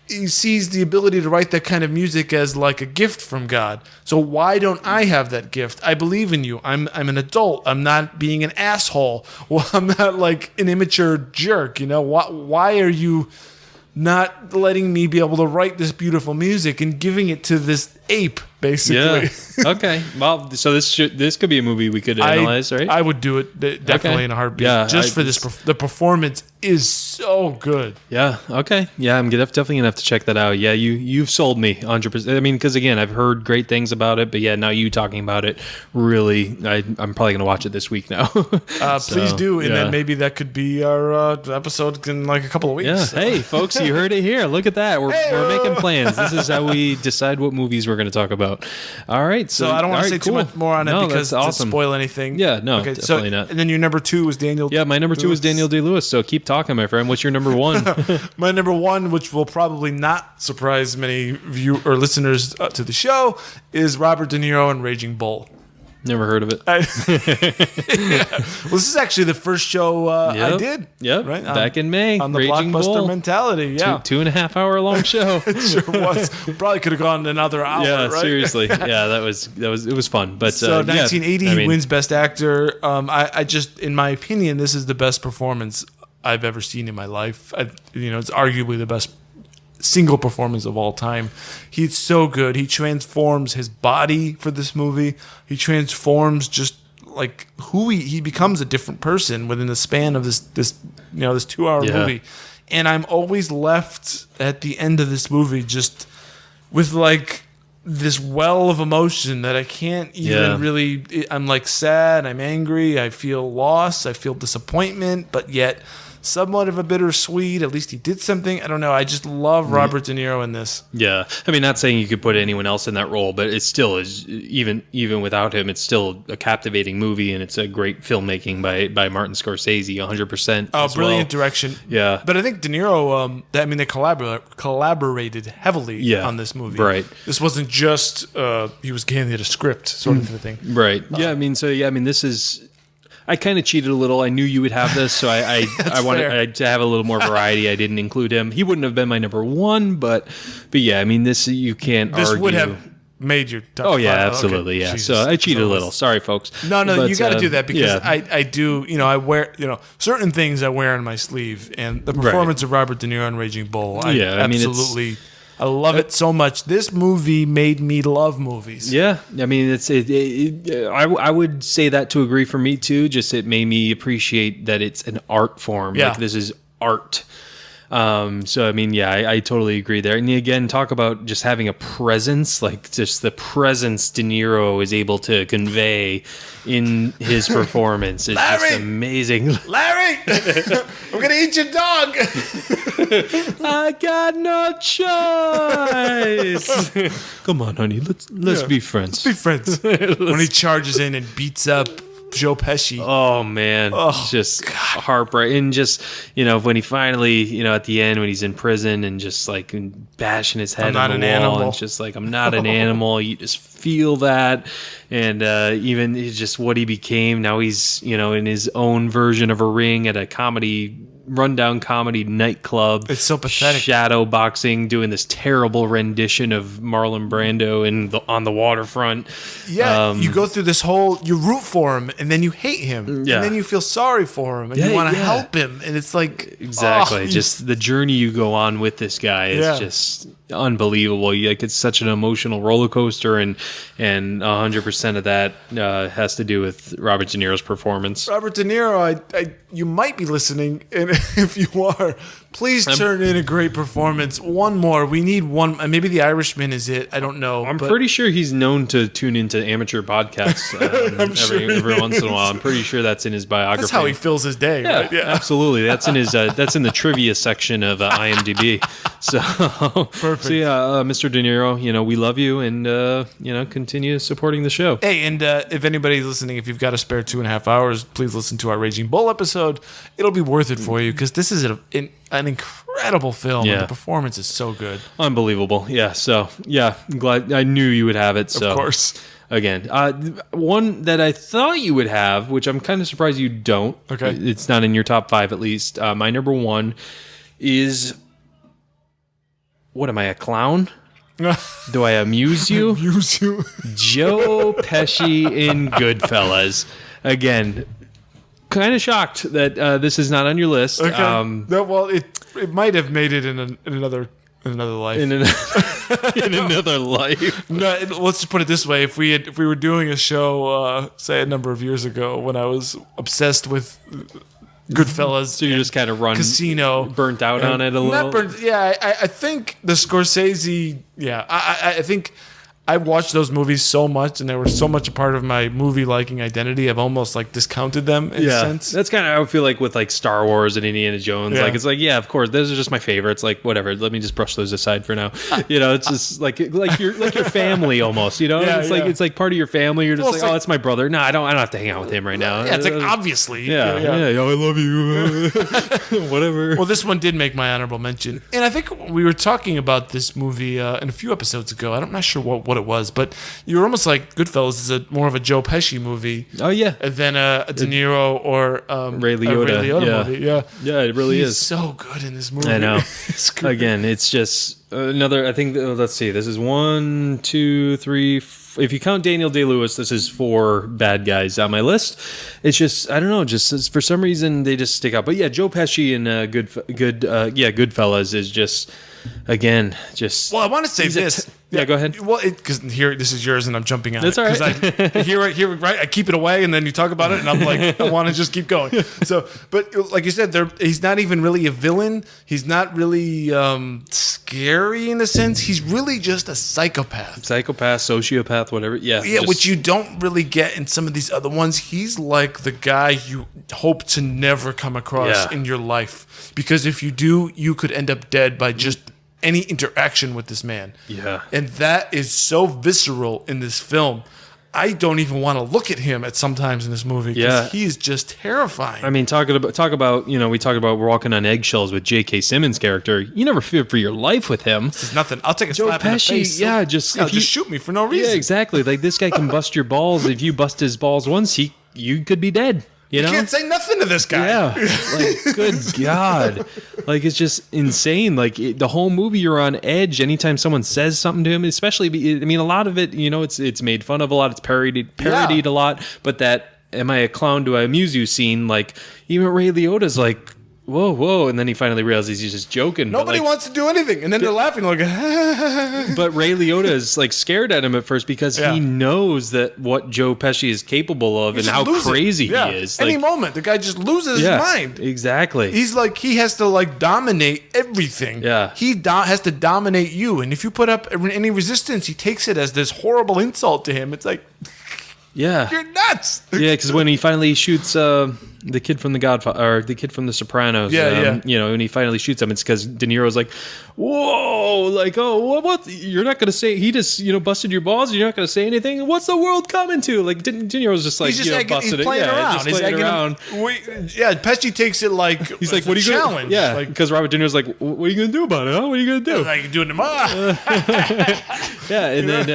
he sees the ability to write that kind of music as like a gift from God. So why don't I have that gift? I believe in you. I'm an adult. I'm not being an asshole. Well, I'm not like an immature jerk. Why are you not letting me be able to write this beautiful music and giving it to this ape, basically? Yeah. Okay. Well, so this could be a movie we could analyze, right? I would do it definitely in a heartbeat. Yeah, for this. The performance is so good. Yeah. Okay. Yeah, I'm definitely gonna have to check that out. Yeah, you've sold me 100%. I mean, because again, I've heard great things about it, but yeah, now you talking about it, really, I'm probably gonna watch it this week now. Please do, and then maybe that could be our episode in like a couple of weeks. Yeah. So. Hey, folks, you heard it here. Look at that. We're making plans. This is how we decide what movies we're going to talk about. All right. So I don't want to say too much more on it because to spoil anything. Yeah, no, okay, definitely not. And then your number 2 was Daniel. Yeah, my number 2 was Daniel DayLewis. So keep talking, my friend. What's your number 1? My number 1, which will probably not surprise many listeners to the show, is Robert De Niro in Raging Bull. Never heard of it. Well, this is actually the first show I did. Yep. Right? Back in May. On the Raging Blockbuster Bull. Mentality. Yeah. 2.5 hour long show. It sure was. Probably could have gone another hour. Yeah, right? seriously. Yeah, it was fun. But so 1980 he wins Best Actor. I just, in my opinion, this is the best performance I've ever seen in my life. It's arguably the best single performance of all time. He's so good. He transforms his body for this movie. He transforms just like who he becomes a different person within the span of this 2-hour movie. And I'm always left at the end of this movie just with like this well of emotion that I can't even really. I'm like sad, I'm angry, I feel loss, I feel disappointment, but yet somewhat of a bittersweet. At least he did something. I don't know. I just love Robert De Niro in this. Yeah, I mean, not saying you could put anyone else in that role, but it still is. Even without him, it's still a captivating movie, and it's a great filmmaking by Martin Scorsese, 100%. Oh, brilliant direction. Yeah, but I think De Niro. They collaborated heavily on this movie. Right. This wasn't just he was handed a script sort of thing. Right. Yeah. I mean, this is. I kind of cheated a little. I knew you would have this, so I wanted to have a little more variety. I didn't include him. He wouldn't have been my number 1, but yeah, I mean, this you can't argue. This would have made your top 5. Oh yeah, absolutely, okay. Yeah. Jesus. So I cheated a little. Sorry, folks. No, you got to do that because I do. I wear certain things I wear on my sleeve, and the performance of Robert De Niro in Raging Bull. I love it so much. This movie made me love movies. Yeah, I mean, I would say that to agree for me too. Just it made me appreciate that it's an art form. Yeah. Like this is art. So I mean, yeah, I totally agree there. And again, talk about just having a presence, like just the presence De Niro is able to convey in his performance is just amazing. Larry, I'm gonna eat your dog. I got no choice. Come on, honey, let's be friends. Let's be friends. When he charges in and beats up Joe Pesci. Oh man, just heartbreak. And just when he finally at the end when he's in prison and just like bashing his head on the wall animal. And just like I'm not an animal. You just feel that, and even just what he became. Now he's in his own version of a ring at a comedy rundown comedy nightclub. It's so pathetic. Shadow boxing, doing this terrible rendition of Marlon Brando on the waterfront. Yeah, you go through this whole, you root for him, and then you hate him, Yeah. and then you feel sorry for him, and you want to help him, and it's like exactly, just the journey you go on with this guy is just unbelievable. Like, it's such an emotional roller coaster, and 100% of that has to do with Robert De Niro's performance. Robert De Niro, you might be listening, and if you are, please turn in a great performance. One more. We need one. Maybe The Irishman is it. I don't know. I'm pretty sure he's known to tune into amateur podcasts every once in a while. I'm pretty sure that's in his biography. That's how he fills his day. Yeah, right? Yeah. absolutely. That's in his. That's in the trivia section of IMDb. So, Perfect. So yeah, Mr. De Niro, we love you, and continue supporting the show. Hey, and if anybody's listening, if you've got a spare 2.5 hours, please listen to our Raging Bull episode. It'll be worth it for you because this is an incredible film. Yeah. And the performance is so good. Unbelievable. Yeah. So yeah, I'm glad. I knew you would have it. So Of course. Again, one that I thought you would have, which I'm kind of surprised you don't. Okay. It's not in your top 5 at least. My number 1 is. What am I, a clown? Do I amuse you? Amuse you. Joe Pesci in Goodfellas. Again, kind of shocked that this is not on your list. Okay. Well, it might have made it in another life. In another life. No, let's just put it this way: if we were doing a show, say a number of years ago, when I was obsessed with Goodfellas, So you just kind of run Casino, burnt out on it a little. Not burnt. Yeah, I think the Scorsese. Yeah, I think I watched those movies so much, and they were so much a part of my movie liking identity. I've almost like discounted them in a sense. That's kind of how I feel like with like Star Wars and Indiana Jones. Yeah. Like it's like, yeah, of course, those are just my favorites. Like whatever, let me just brush those aside for now. It's just like your family almost. Yeah, it's like part of your family. You're just Well, like, it's oh, like- that's my brother. No, I don't have to hang out with him right now. Yeah, it's like obviously. Yeah, I love you. Whatever. Well, this one did make my honorable mention, and I think we were talking about this movie in a few episodes ago. I'm not sure what it was, but you were almost like Goodfellas is more of a Joe Pesci movie Oh yeah, than a De Niro or Ray Liotta. movie. Yeah, yeah, it really he's is. so good in this movie. I know. It's great. Again, it's just another. I think. Let's see. This is 1, 2, 3. If you count Daniel Day-Lewis, this is 4 bad guys on my list. It's just I don't know. Just for some reason they just stick out. But yeah, Joe Pesci in Goodfellas is just again just. Well, I want to say he's a this. Yeah, go ahead. Well, because here, this is yours, and I'm jumping on That's it. all right. I keep it away, and then you talk about it, and I'm like, I want to just keep going. So, but like you said, he's not even really a villain. He's not really scary in a sense. He's really just a psychopath. Psychopath, sociopath, whatever. Yeah. Yeah, which you don't really get in some of these other ones. He's like the guy you hope to never come across in your life. Because if you do, you could end up dead by just any interaction with this man. Yeah. And that is so visceral in this film. I don't even want to look at him at sometimes in this movie because he is just terrifying. I mean, talk about we talk about walking on eggshells with J.K. Simmons' character. You never fear for your life with him. This is nothing. I'll take a Joe slap in the Pesci, face. just shoot me for no reason. Yeah, exactly. Like this guy can bust your balls. If you bust his balls once, you could be dead. You know? Can't say nothing to this guy. Yeah, like good God, like it's just insane. Like the whole movie, you're on edge anytime someone says something to him. Especially, I mean, a lot of it, it's made fun of a lot. It's parodied a lot. But that "Am I a clown? Do I amuse you?" scene, like even Ray Liotta's like, whoa, and then he finally realizes he's just joking. Nobody wants to do anything, and then they're laughing like. But Ray Liotta is like scared at him at first because he knows that what Joe Pesci is capable of and how crazy he is. Any Like, moment, the guy just loses his mind. Exactly. He's like he has to like dominate everything. Yeah. He has to dominate you, and if you put up any resistance, he takes it as this horrible insult to him. It's like. Yeah. You're nuts. Yeah, because when he finally shoots the kid from the Godfather or the kid from the Sopranos, when he finally shoots him, it's because De Niro's like, "Whoa, like, oh, what? You're not gonna say he just busted your balls? You're not gonna say anything? What's the world coming to?" Like De Niro's just like, He's just busted he's playing it. around. Just He's playing around. Pesci takes it like He's like, "What are you gonna challenge?" Yeah, like, because Robert De Niro's like, "What are you gonna do about it? Huh? What are you gonna do?" like doing tomorrow. Yeah, and then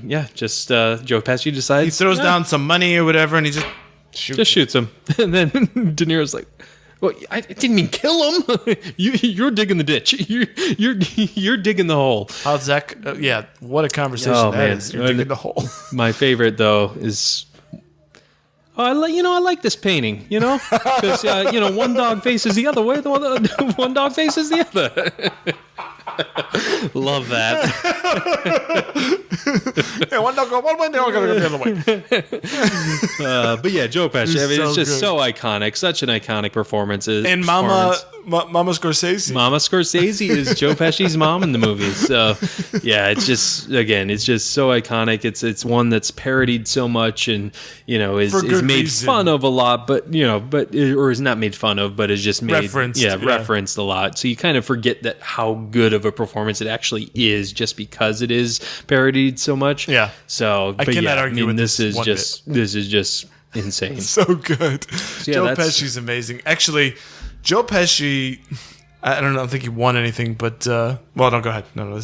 Joe Pesci decides He throws down some money or whatever, and he just shoots him. And then De Niro's like, Well, I didn't mean kill him. You're digging the ditch. You're digging the hole. How's that? Yeah, what a conversation that is. You're digging the hole. My favorite though is. Oh, I like this painting, because one dog faces the other way, one dog faces the other. Love that. Yeah, one dog go one way, the other go the other way. But yeah, Joe Pesci. I mean, it's just good. so iconic, such an iconic performance. And Mama Scorsese. Mama Scorsese is Joe Pesci's mom in the movie. So yeah, it's just so iconic. It's one that's parodied so much, and is made fun of a lot, but or is not made fun of, but is just made referenced a lot. So you kind of forget that how good of a performance it actually is, just because it is parodied so much. Yeah. So I cannot argue with this. This is just insane. So good. So, Joe Pesci's amazing. Actually, Joe Pesci, I don't think he won anything, but well, no, go ahead. No.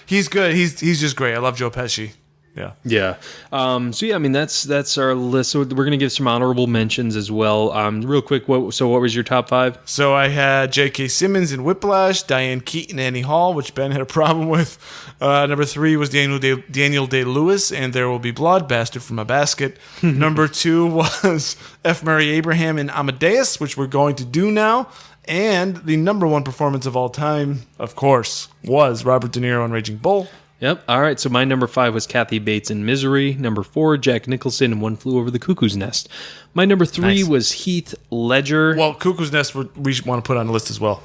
He's good. He's just great. I love Joe Pesci. Yeah. Yeah. That's our list. So we're gonna give some honorable mentions as well. Real quick. What was your top 5? So I had J.K. Simmons in Whiplash, Diane Keaton, Annie Hall, which Ben had a problem with. Number 3 was Daniel Day-Lewis, and There Will Be Blood, Bastard from a Basket. Number 2 was F. Murray Abraham in Amadeus, which we're going to do now. And the number 1 performance of all time, of course, was Robert De Niro in Raging Bull. Yep. All right. So my number 5 was Kathy Bates in Misery. Number 4, Jack Nicholson in One Flew Over the Cuckoo's Nest. My number 3 was Heath Ledger. Well, Cuckoo's Nest we want to put on the list as well.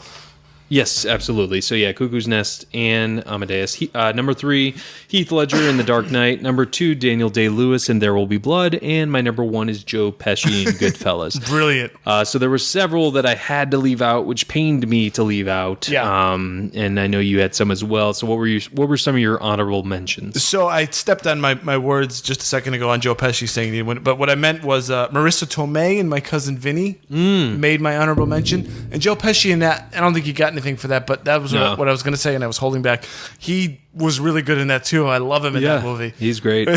Yes, absolutely. So yeah, Cuckoo's Nest and Amadeus. Number 3, Heath Ledger in The Dark Knight. Number 2, Daniel Day-Lewis in There Will Be Blood. And my number 1 is Joe Pesci in Goodfellas. Brilliant. So there were several that I had to leave out, which pained me to leave out. Yeah. And I know you had some as well. So what were some of your honorable mentions? So I stepped on my words just a second ago on Joe Pesci saying he won, but what I meant was Marissa Tomei and My Cousin Vinny made my honorable mention, and Joe Pesci in that. I don't think he got anything for that, but that was what I was going to say, and I was holding back. He was really good in that too. I love him in that movie. He's great.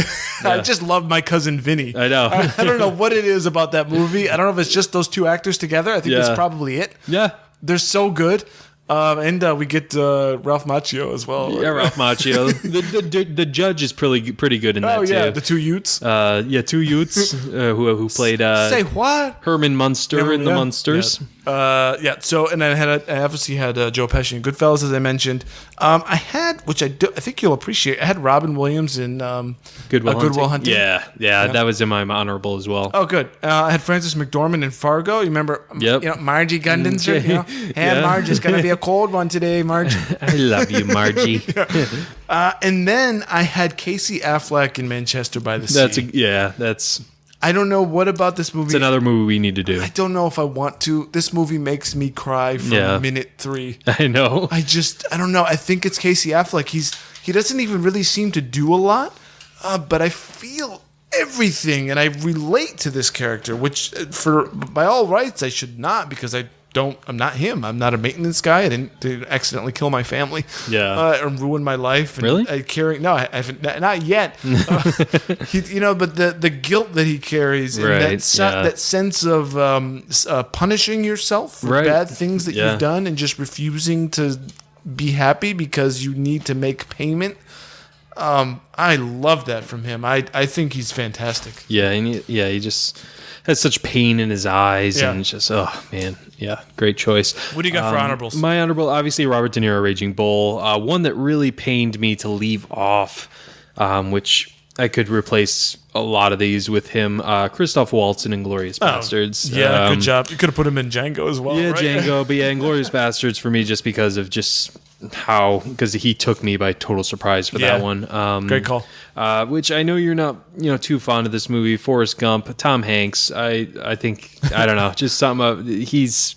I just love My Cousin Vinny. I know. I don't know what it is about that movie. I don't know if it's just those two actors together. I think that's probably it. Yeah. They're so good. And we get Ralph Macchio as well. Yeah, Ralph Macchio. The judge is pretty good in that too. Oh yeah, the 2 Utes. 2 Utes who played say what? Herman Munster in The Munsters. Yeah. So and I obviously had Joe Pesci in Goodfellas, as I mentioned. I had, which I think you'll appreciate. I had Robin Williams in Good Will Hunting. Yeah, that was in my honorable as well. Oh, good. I had Frances McDormand in Fargo. You remember? Yep. Margie Gundenser. Hey, Marge, it's gonna be a cold one today, Marge. I love you, Margie. And then I had Casey Affleck in Manchester by the Sea. That's. I don't know what about this movie. It's another movie we need to do. I don't know if I want to. This movie makes me cry from minute 3. I know. I don't know. I think it's Casey Affleck. He doesn't even really seem to do a lot, but I feel everything, and I relate to this character, which by all rights I should not, because I'm not him. I'm not a maintenance guy. I didn't accidentally kill my family. Or ruin my life. And really? I haven't, not yet. But the guilt that he carries, and that sense of punishing yourself for bad things that you've done, and just refusing to be happy because you need to make payment. I love that from him. I think he's fantastic. Yeah, and he just has such pain in his eyes, and it's just, oh man, great choice. What do you got for honorables? My honorable, obviously, Robert De Niro, Raging Bull. One that really pained me to leave off, which I could replace a lot of these with him. Christoph Waltz in Inglourious Bastards. Good job. You could have put him in Django as well. Yeah, right? Django, but Inglourious Bastards for me, just because of because he took me by total surprise for that one. Great call. Which I know you're not, too fond of this movie. Forrest Gump, Tom Hanks. I think, I don't know, just he's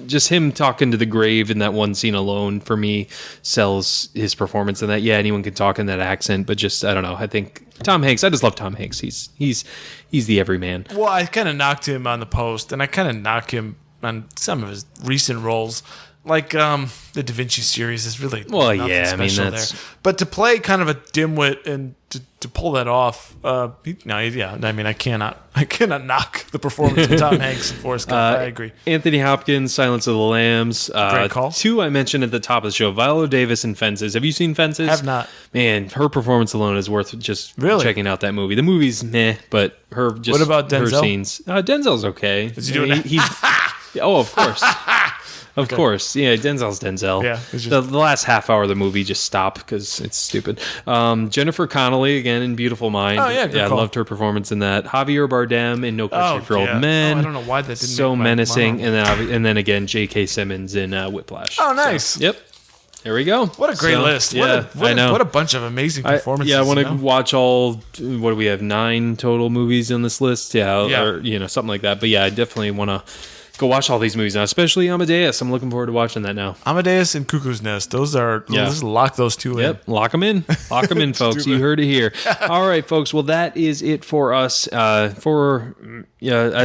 just him talking to the grave in that one scene alone for me sells his performance in that. Yeah, anyone can talk in that accent, but just, I don't know. I think Tom Hanks, I just love Tom Hanks. He's the everyman. Well, I kind of knocked him on the post, and I kind of knock him on some of his recent roles. like the Da Vinci series is really nothing yeah, I mean, special that's- there. But to play kind of a dimwit and to pull that off, I mean, I cannot knock the performance of Tom Hanks and Forrest Gump. I agree. Anthony Hopkins, Silence of the Lambs. Great call. 2 I mentioned at the top of the show. Viola Davis in Fences. Have you seen Fences? Have not. Man, her performance alone is worth just Really? checking out that movie. The movie's meh, but her just What about her Denzel? scenes. Denzel's okay. Is he doing that? Oh, of course. Of course. Yeah, Denzel's Denzel. Yeah, it's just- The last half hour of the movie just stopped because it's stupid. Jennifer Connelly, again, in Beautiful Mind. Oh, yeah, good I call. loved her performance in that. Javier Bardem in No Country for yeah. Old Men. Oh, I don't know why that didn't So make my menacing. mind. And then again, J.K. Simmons in Whiplash. Oh, nice. So, yep. There we go. What a great list. Yeah, I know. know. What a bunch of amazing performances. I want to you know? watch all. What do we have? 9 total movies on this list. Yeah, Yeah. or something like that. But yeah, I definitely want to go watch all these movies now, especially Amadeus. I'm looking forward to watching that now. Amadeus and Cuckoo's Nest. Those are. Yeah. Let's lock those two in. Yep, lock them in, folks. You heard it here. All right, folks. Well, that is it for us. As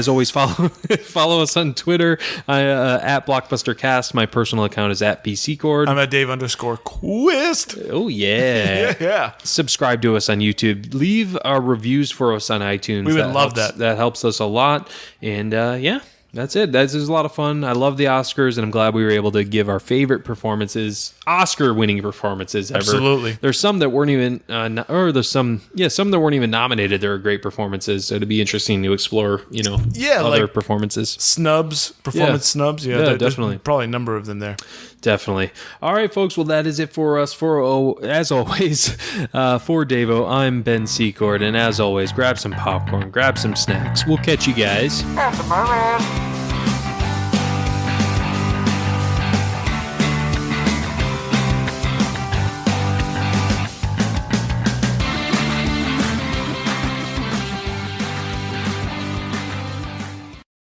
always, follow us on Twitter at BlockbusterCast. My personal account is at BCCord. I'm at Dave_Quist. Oh yeah. Yeah. Subscribe to us on YouTube. Leave reviews for us on iTunes. We would love that. That helps us a lot. And that's it. This is a lot of fun. I love the Oscars, and I'm glad we were able to give our favorite performances, Oscar-winning performances ever. Absolutely. There's some that weren't even, some that weren't even nominated. They were great performances. So it'd be interesting to explore, other like performances. Performance snubs. Yeah, there's definitely. probably a number of them there. Definitely. All right, folks. Well, that is it for us. As always, for Davo, I'm Ben Secord, and as always, grab some popcorn, grab some snacks. We'll catch you guys. At the moment.